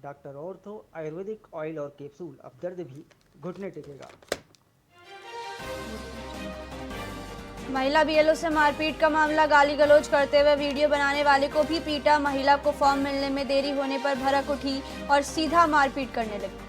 Doctor ortho Ayurvedic oil और capsule, अब दर्द भी घुटने टेकेगा। महिला बीएलओ से मारपीट का मामला, गाली गलौज करते हुए वीडियो बनाने वाले को भी पीटा। महिला को फॉर्म मिलने में देरी होने पर भड़क उठी और सीधा मारपीट करने लगी।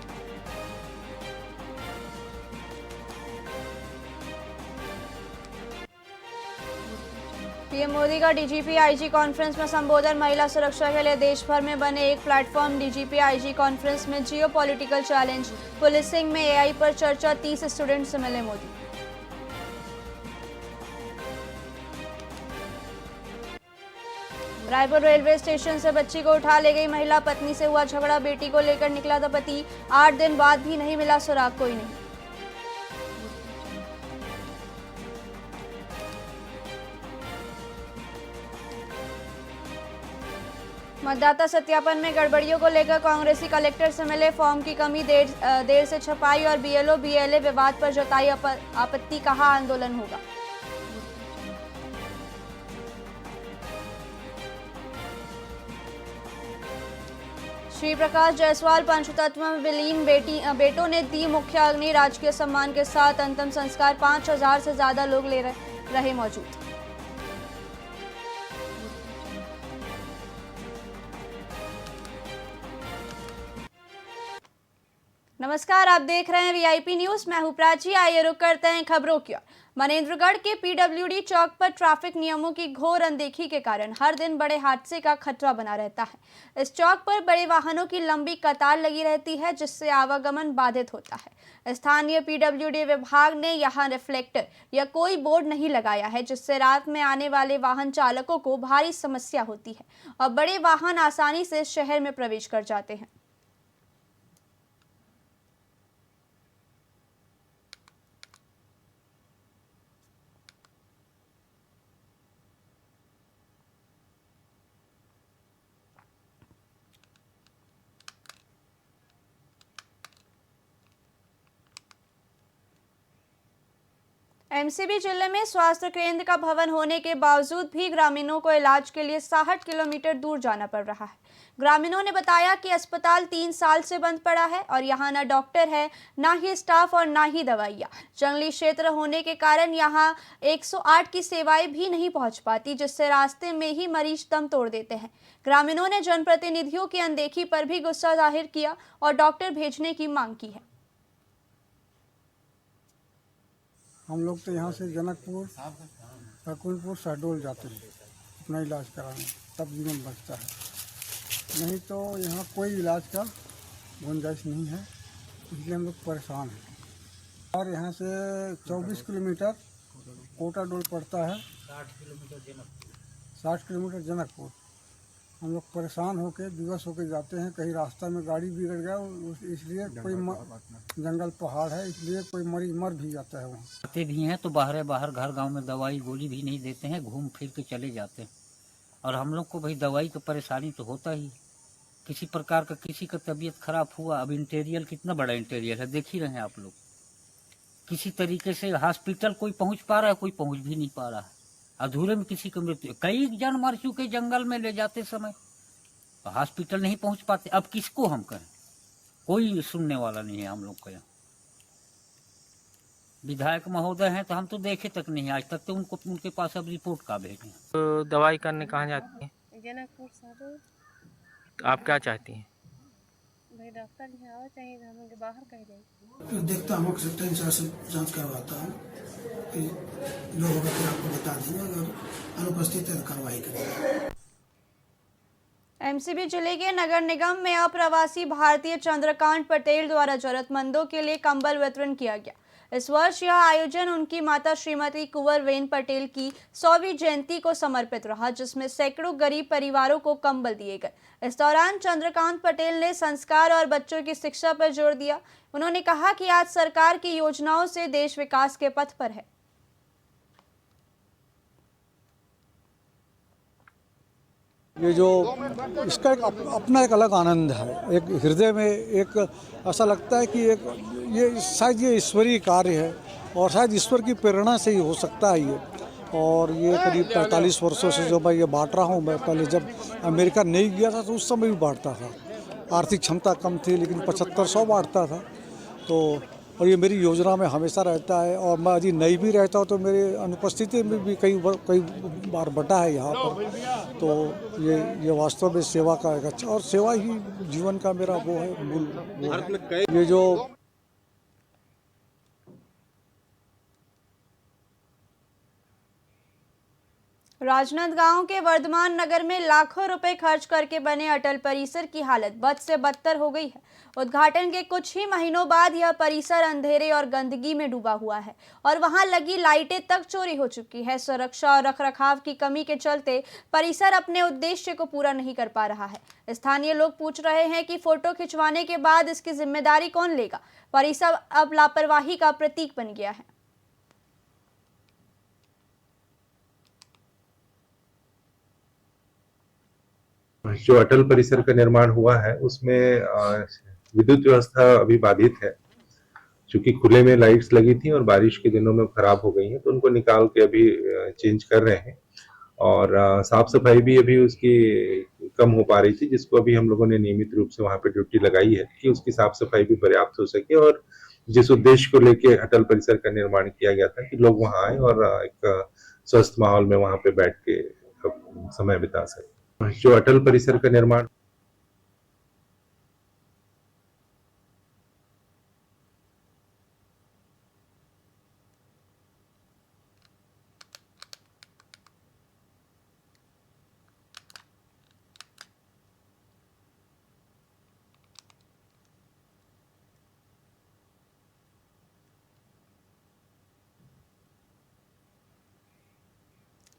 पीएम मोदी का डीजीपी आईजी कॉन्फ्रेंस में संबोधन, महिला सुरक्षा के लिए देश भर में बने एक प्लेटफॉर्म। डीजीपी आईजी कॉन्फ्रेंस में जियो पॉलिटिकल चैलेंज, पुलिसिंग में एआई पर चर्चा। 30 स्टूडेंट से मिले मोदी। रायपुर रेलवे स्टेशन से बच्ची को उठा ले गई महिला, पत्नी से हुआ झगड़ा, बेटी को लेकर निकला था पति। 8 दिन बाद भी नहीं मिला सुराग, कोई नहीं। मतदाता सत्यापन में गड़बड़ियों को लेकर कांग्रेसी कलेक्टर से मिले, फॉर्म की कमी देर से छपाई और बीएलओ बीएलए विवाद पर जताई आपत्ति, कहा आंदोलन होगा। श्री प्रकाश जायसवाल पंचतत्व में विलीन, बेटों ने दी मुख्य अग्नि, राजकीय सम्मान के साथ अंतिम संस्कार। 5000 से ज्यादा लोग रहे मौजूद। नमस्कार, आप देख रहे हैं वीआईपी न्यूज। मैं हूं प्राची। आइए रुक करते हैं खबरों की ओर। मनेंद्रगढ़ के पीडब्ल्यूडी चौक पर ट्रैफिक नियमों की घोर अनदेखी के कारण हर दिन बड़े हादसे का खतरा बना रहता है। इस चौक पर बड़े वाहनों की लंबी कतार लगी रहती है, जिससे आवागमन बाधित होता है। स्थानीय पीडब्ल्यूडी विभाग ने यहां रिफ्लेक्टर या कोई बोर्ड नहीं लगाया है, जिससे रात में आने वाले वाहन चालकों को भारी समस्या होती है और बड़े वाहन आसानी से शहर में प्रवेश कर जाते हैं। एमसीबी जिले में स्वास्थ्य केंद्र का भवन होने के बावजूद भी ग्रामीणों को इलाज के लिए 60 किलोमीटर दूर जाना पड़ रहा है। ग्रामीणों ने बताया कि अस्पताल 3 साल से बंद पड़ा है और यहां न डॉक्टर है, न ही स्टाफ और न ही दवाइयां। जंगली क्षेत्र होने के कारण यहां 108 की सेवाएं भी नहीं पहुंच पाती, जिससे रास्ते में ही मरीज दम तोड़ देते हैं। ग्रामीणों ने जनप्रतिनिधियों की अनदेखी पर भी गुस्सा जाहिर किया और डॉक्टर भेजने की मांग की है। हम लोग तो यहाँ से जनकपुर, रकुलपुर, शहडोल जाते हैं अपना इलाज कराने, तब जीवन बचता है। नहीं तो यहाँ कोई इलाज का गुंजाइश नहीं है, इसलिए हम लोग परेशान हैं। और यहाँ से 24 किलोमीटर कोटाडोल पड़ता है, 60 किलोमीटर जनकपुर। हम लोग परेशान होकर दिवस होकर जाते हैं, कहीं रास्ता में गाड़ी बिगड़ गया, इसलिए कोई जंगल पहाड़ है, इसलिए कोई मरीज मर भी जाता है। वहाँ आते भी हैं तो बाहर घर गांव में दवाई गोली भी नहीं देते हैं, घूम फिर के चले जाते हैं। और हम लोग को भाई दवाई का परेशानी तो होता ही, किसी प्रकार का किसी का तबीयत खराब हुआ, अब इंटीरियर कितना बड़ा इंटीरियर है, देख ही रहे हैं आप लोग। किसी तरीके से हॉस्पिटल कोई पहुँच पा रहा है, कोई पहुँच भी नहीं पा रहा है। अधूरे में किसी को मृत्यु, कई जन मर चुके जंगल में ले जाते समय, हॉस्पिटल नहीं पहुंच पाते। अब किसको हम कहें, कोई सुनने वाला नहीं है हम लोग का। यहाँ विधायक महोदय हैं तो हम तो देखे तक नहीं, आज तक तो उनके पास अब रिपोर्ट का भेजे। तो दवाई करने कहाँ जाती हैं? जनकपुर साधु। आप क्या चाहती हैं? भाई डॉक्टर यहाँ आओ, चाहिए हम लोग बाहर कहीं जाए। फिर देखता हूँ, टाइम से जांच करवाता हूँ, जो होगा फिर आपको बता देंगे, अगर अनुपस्थित है तो कार्रवाई करेंगे। एमसीबी जिले के नगर निगम में अप्रवासी भारतीय चंद्रकांत पटेल द्वारा जरूरतमंदों के लिए कंबल वितरण किया गया। इस वर्ष यह आयोजन उनकी माता श्रीमती कुंवरवेन पटेल की 100वीं जयंती को समर्पित रहा, जिसमें सैकड़ों गरीब परिवारों को कंबल दिए गए। इस दौरान चंद्रकांत पटेल ने संस्कार और बच्चों की शिक्षा पर जोर दिया। उन्होंने कहा कि आज सरकार की योजनाओं से देश विकास के पथ पर है। ये जो इसका एक अपना एक अलग आनंद है, एक हृदय में एक ऐसा लगता है कि ये शायद ये ईश्वरीय कार्य है और शायद ईश्वर की प्रेरणा से ही हो सकता है ये। और ये करीब 45 वर्षों से जो मैं ये बांट रहा हूँ। मैं पहले जब अमेरिका नहीं गया था तो उस समय भी बांटता था, आर्थिक क्षमता कम थी, लेकिन 7500 बांटता था। तो और ये मेरी योजना में हमेशा रहता है, और मैं यदि नहीं भी रहता हूँ तो मेरे अनुपस्थिति में भी कई बार बटा है यहाँ पर। तो ये वास्तव में सेवा का एक अच्छा, और सेवा ही जीवन का मेरा वो है, मूल वो है। ये जो राजनांदगांव के वर्धमान नगर में लाखों रुपए खर्च करके बने अटल परिसर की हालत बद से बदतर हो गई है। उद्घाटन के कुछ ही महीनों बाद यह परिसर अंधेरे और गंदगी में डूबा हुआ है और वहां लगी लाइटें तक चोरी हो चुकी है। सुरक्षा और रखरखाव की कमी के चलते परिसर अपने उद्देश्य को पूरा नहीं कर पा रहा है। स्थानीय लोग पूछ रहे हैं कि फोटो खिंचवाने के बाद इसकी जिम्मेदारी कौन लेगा। परिसर अब लापरवाही का प्रतीक बन गया है। जो अटल परिसर का निर्माण हुआ है उसमें विद्युत व्यवस्था अभी बाधित है, क्योंकि खुले में लाइट्स लगी थी और बारिश के दिनों में खराब हो गई हैं, तो उनको निकाल के अभी चेंज कर रहे हैं। और साफ सफाई भी अभी उसकी कम हो पा रही थी, जिसको अभी हम लोगों ने नियमित रूप से वहां पे ड्यूटी लगाई है कि उसकी साफ सफाई भी पर्याप्त हो सके, और जिस उद्देश्य को लेके अटल परिसर का निर्माण किया गया था कि लोग वहां आए और एक स्वस्थ माहौल में वहां पे बैठ के समय बिता सके। जो अटल परिसर का निर्माण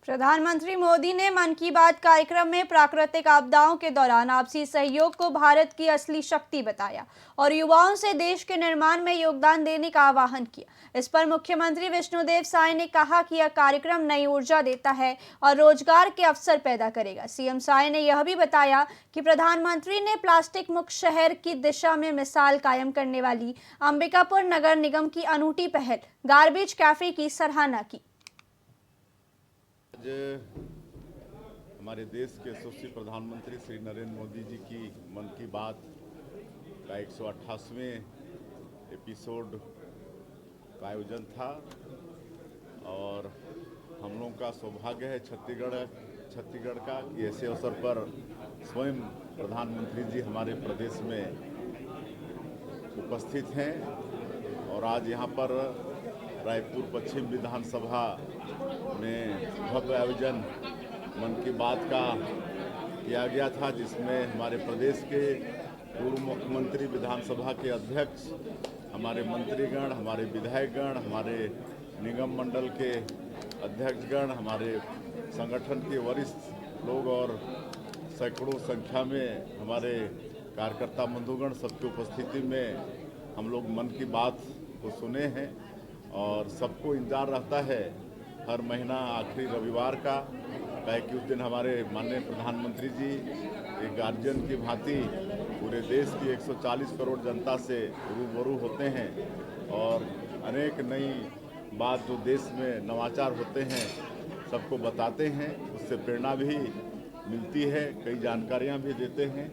प्रधानमंत्री मोदी ने मन की बात कार्यक्रम में प्राकृतिक आपदाओं के दौरान आपसी सहयोग को भारत की असली शक्ति बताया और युवाओं से देश के निर्माण में योगदान देने का आह्वान किया। इस पर मुख्यमंत्री विष्णुदेव साय ने कहा कि यह कार्यक्रम नई ऊर्जा देता है और रोजगार के अवसर पैदा करेगा। सीएम साय ने यह भी बताया कि प्रधानमंत्री ने प्लास्टिक मुक्त शहर की दिशा में मिसाल कायम करने वाली अंबिकापुर नगर निगम की अनूठी पहल गार्बेज कैफे की सराहना की। आज हमारे देश के यशस्वी प्रधानमंत्री श्री नरेंद्र मोदी जी की मन की बात का 128वें एपिसोड का आयोजन था, और हम लोगों का सौभाग्य है छत्तीसगढ़ का कि ऐसे अवसर पर स्वयं प्रधानमंत्री जी हमारे प्रदेश में उपस्थित हैं। और आज यहाँ पर रायपुर पश्चिम विधानसभा में भव्य आयोजन मन की बात का किया गया था, जिसमें हमारे प्रदेश के पूर्व मुख्यमंत्री, विधानसभा के अध्यक्ष, हमारे मंत्रीगण, हमारे विधायकगण, हमारे निगम मंडल के अध्यक्षगण, हमारे संगठन के वरिष्ठ लोग और सैकड़ों संख्या में हमारे कार्यकर्ता बंधुगण सबकी उपस्थिति में हम लोग मन की बात को सुने हैं। और सबको इंतजार रहता है हर महीना आखिरी रविवार का, कि उस दिन हमारे माननीय प्रधानमंत्री जी एक गार्जियन की भांति पूरे देश की 140 करोड़ जनता से रूबरू होते हैं और अनेक नई बात जो देश में नवाचार होते हैं सबको बताते हैं। उससे प्रेरणा भी मिलती है, कई जानकारियां भी देते हैं,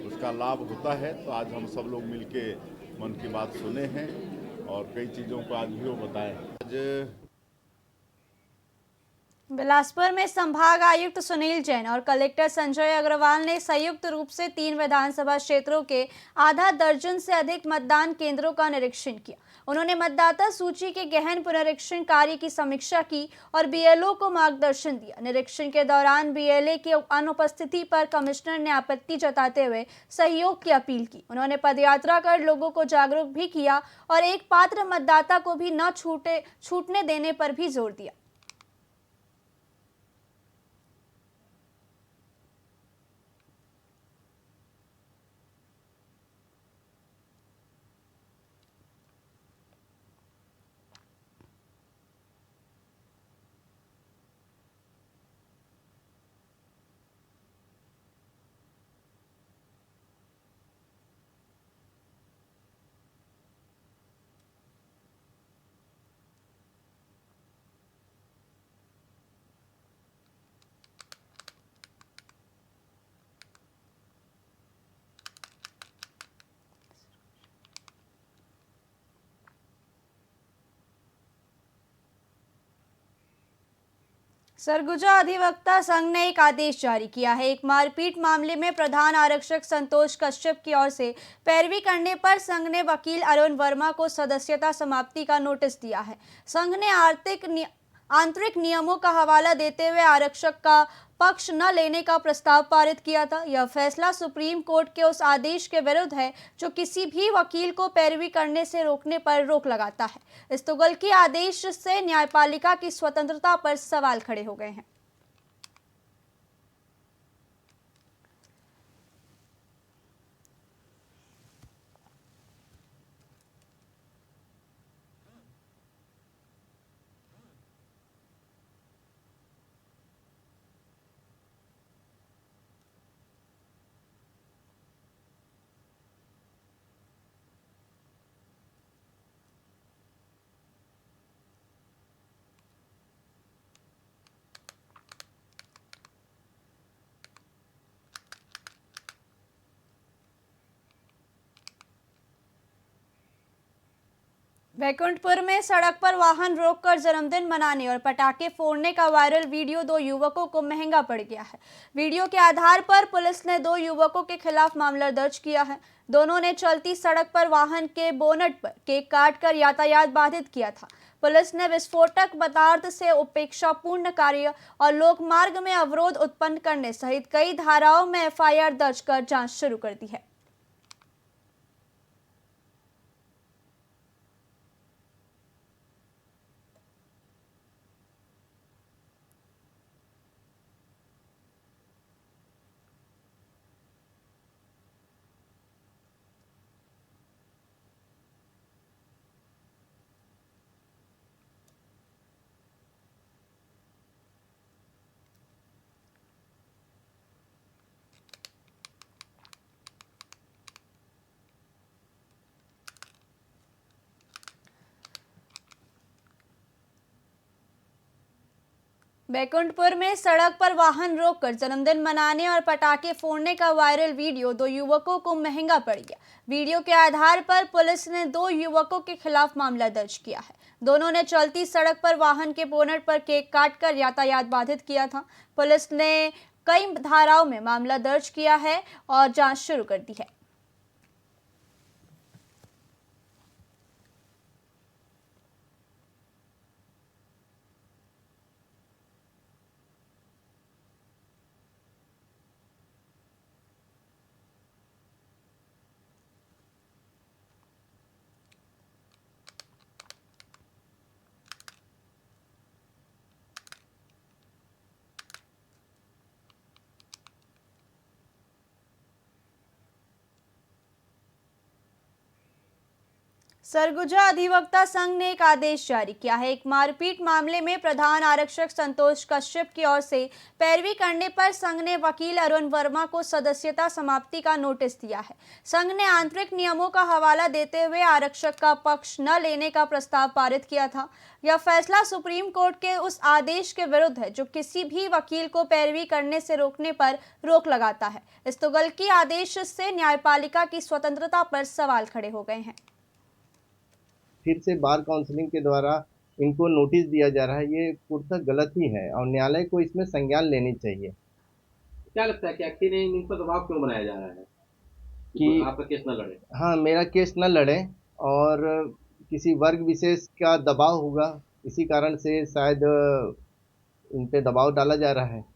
उसका लाभ होता है। तो आज हम सब लोग मिलके मन की बात सुने हैं और कई चीज़ों को आज भी वो बताएं। आज बिलासपुर में संभाग आयुक्त सुनील जैन और कलेक्टर संजय अग्रवाल ने संयुक्त रूप से 3 विधानसभा क्षेत्रों के आधा दर्जन से अधिक मतदान केंद्रों का निरीक्षण किया। उन्होंने मतदाता सूची के गहन पुनरीक्षण कार्य की समीक्षा की और बीएलओ को मार्गदर्शन दिया। निरीक्षण के दौरान बीएलए की अनुपस्थिति पर कमिश्नर ने आपत्ति जताते हुए सहयोग की अपील की। उन्होंने पदयात्रा कर लोगों को जागरूक भी किया और एक पात्र मतदाता को भी न छूटने देने पर भी जोर दिया। सरगुजा अधिवक्ता संघ ने एक आदेश जारी किया है। एक मारपीट मामले में प्रधान आरक्षक संतोष कश्यप की ओर से पैरवी करने पर संघ ने वकील अरुण वर्मा को सदस्यता समाप्ति का नोटिस दिया है। संघ ने आंतरिक नियमों का हवाला देते हुए आरक्षक का पक्ष न लेने का प्रस्ताव पारित किया था। यह फैसला सुप्रीम कोर्ट के उस आदेश के विरुद्ध है जो किसी भी वकील को पैरवी करने से रोकने पर रोक लगाता है। इस तुगलकी आदेश से न्यायपालिका की स्वतंत्रता पर सवाल खड़े हो गए हैं। बैकुंठपुर में सड़क पर वाहन रोककर जन्मदिन मनाने और पटाखे फोड़ने का वायरल वीडियो 2 युवकों को महंगा पड़ गया है। वीडियो के आधार पर पुलिस ने 2 युवकों के खिलाफ मामला दर्ज किया है। दोनों ने चलती सड़क पर वाहन के बोनट पर केक काटकर यातायात बाधित किया था। पुलिस ने विस्फोटक पदार्थ से उपेक्षापूर्ण कार्य और लोकमार्ग में अवरोध उत्पन्न करने सहित कई धाराओं में एफआईआर दर्ज कर जांच शुरू कर दी है। बैकुंठपुर में सड़क पर वाहन रोककर जन्मदिन मनाने और पटाखे फोड़ने का वायरल वीडियो 2 युवकों को महंगा पड़ गया। वीडियो के आधार पर पुलिस ने 2 युवकों के खिलाफ मामला दर्ज किया है। दोनों ने चलती सड़क पर वाहन के बोनट पर केक काटकर यातायात बाधित किया था। पुलिस ने कई धाराओं में मामला दर्ज किया है और जांच शुरू कर दी है। सरगुजा अधिवक्ता संघ ने एक आदेश जारी किया है। एक मारपीट मामले में प्रधान आरक्षक संतोष कश्यप की ओर से पैरवी करने पर संघ ने वकील अरुण वर्मा को सदस्यता समाप्ति का नोटिस दिया है। संघ ने आंतरिक नियमों का हवाला देते हुए आरक्षक का पक्ष न लेने का प्रस्ताव पारित किया था। यह फैसला सुप्रीम कोर्ट के उस आदेश के विरुद्ध है जो किसी भी वकील को पैरवी करने से रोकने पर रोक लगाता है। इस तुगलकी आदेश से न्यायपालिका की स्वतंत्रता पर सवाल खड़े हो गए हैं। फिर से बार काउंसिलिंग के द्वारा इनको नोटिस दिया जा रहा है, ये पूर्णतः गलत ही है और न्यायालय को इसमें संज्ञान लेनी चाहिए। क्या लगता है कि आखिर इन पर दबाव क्यों बनाया जा रहा है कि आपका केस न लड़े? हाँ, मेरा केस न लड़े और किसी वर्ग विशेष का दबाव होगा, इसी कारण से शायद इन पे दबाव डाला जा रहा है।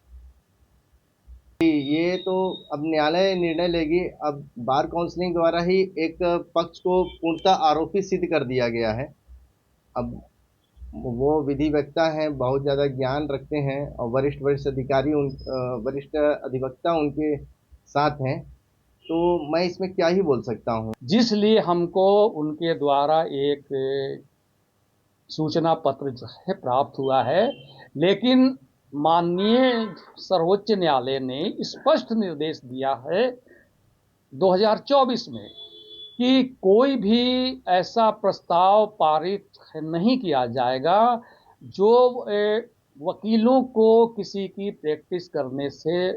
ये तो अब न्यायालय निर्णय लेगी। अब बार काउंसिलिंग द्वारा ही एक पक्ष को पूर्णतः आरोपी सिद्ध कर दिया गया है। अब वो विधि वक्ता हैं, बहुत ज़्यादा ज्ञान रखते हैं और वरिष्ठ अधिकारी वरिष्ठ अधिवक्ता उनके साथ हैं, तो मैं इसमें क्या ही बोल सकता हूँ। जिसलिए हमको उनके द्वारा एक सूचना पत्र जो है प्राप्त हुआ है, लेकिन माननीय सर्वोच्च न्यायालय ने स्पष्ट निर्देश दिया है 2024 में कि कोई भी ऐसा प्रस्ताव पारित नहीं किया जाएगा जो वकीलों को किसी की प्रैक्टिस करने से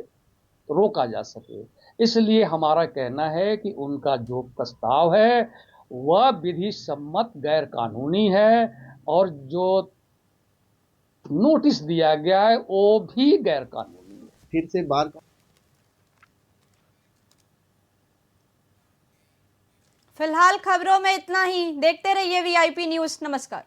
रोका जा सके। इसलिए हमारा कहना है कि उनका जो प्रस्ताव है वह विधि सम्मत गैर कानूनी है और जो नोटिस दिया गया है वो भी गैर कानूनी है। फिर से बार फिलहाल खबरों में इतना ही। देखते रहिए VIP न्यूज़। नमस्कार।